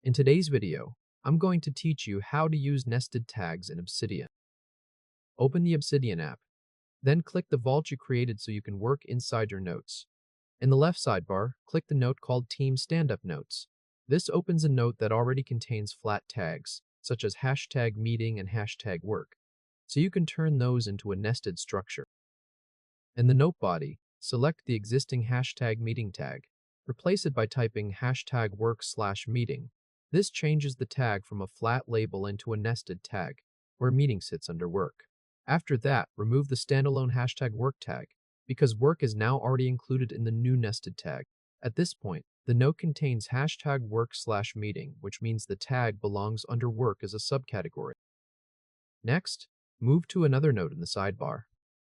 In today's video, I'm going to teach you how to use nested tags in Obsidian. Open the Obsidian app, then click the vault you created so you can work inside your notes. In the left sidebar, click the note called Team Standup Notes. This opens a note that already contains flat tags, such as hashtag meeting and hashtag work, so you can turn those into a nested structure. In the note body, select the existing hashtag meeting tag. Replace it by typing hashtag work/meeting. This changes the tag from a flat label into a nested tag, where meeting sits under work. After that, remove the standalone hashtag work tag, because work is now already included in the new nested tag. At this point, the note contains hashtag work/meeting, which means the tag belongs under work as a subcategory. Next, move to another note in the sidebar.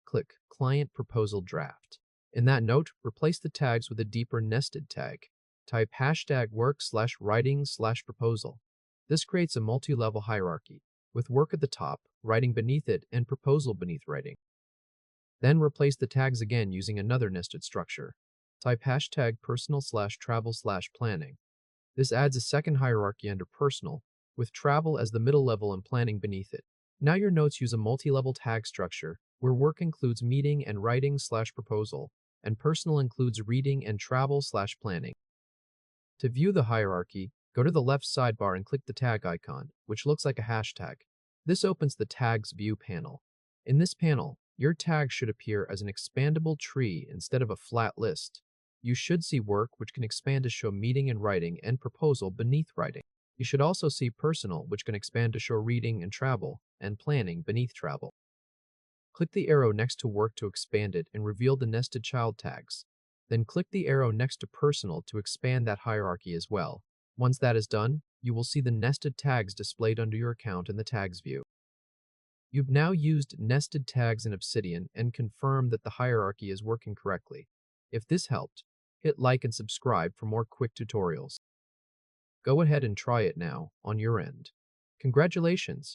Click Client Proposal Draft. In that note, replace the tags with a deeper nested tag. Type hashtag work/writing/proposal. This creates a multi-level hierarchy, with work at the top, writing beneath it, and proposal beneath writing. Then replace the tags again using another nested structure. Type hashtag personal/travel/planning. This adds a second hierarchy under personal, with travel as the middle level and planning beneath it. Now your notes use a multi-level tag structure, where work includes meeting and writing/proposal, and personal includes reading and travel/planning. To view the hierarchy, go to the left sidebar and click the tag icon, which looks like a hashtag. This opens the Tags View panel. In this panel, your tag should appear as an expandable tree instead of a flat list. You should see work, which can expand to show meeting and writing, and proposal beneath writing. You should also see personal, which can expand to show reading and travel, and planning beneath travel. Click the arrow next to work to expand it and reveal the nested child tags. Then click the arrow next to personal to expand that hierarchy as well. Once that is done, you will see the nested tags displayed under your account in the tags view. You've now used nested tags in Obsidian and confirmed that the hierarchy is working correctly. If this helped, hit like and subscribe for more quick tutorials. Go ahead and try it now on your end. Congratulations!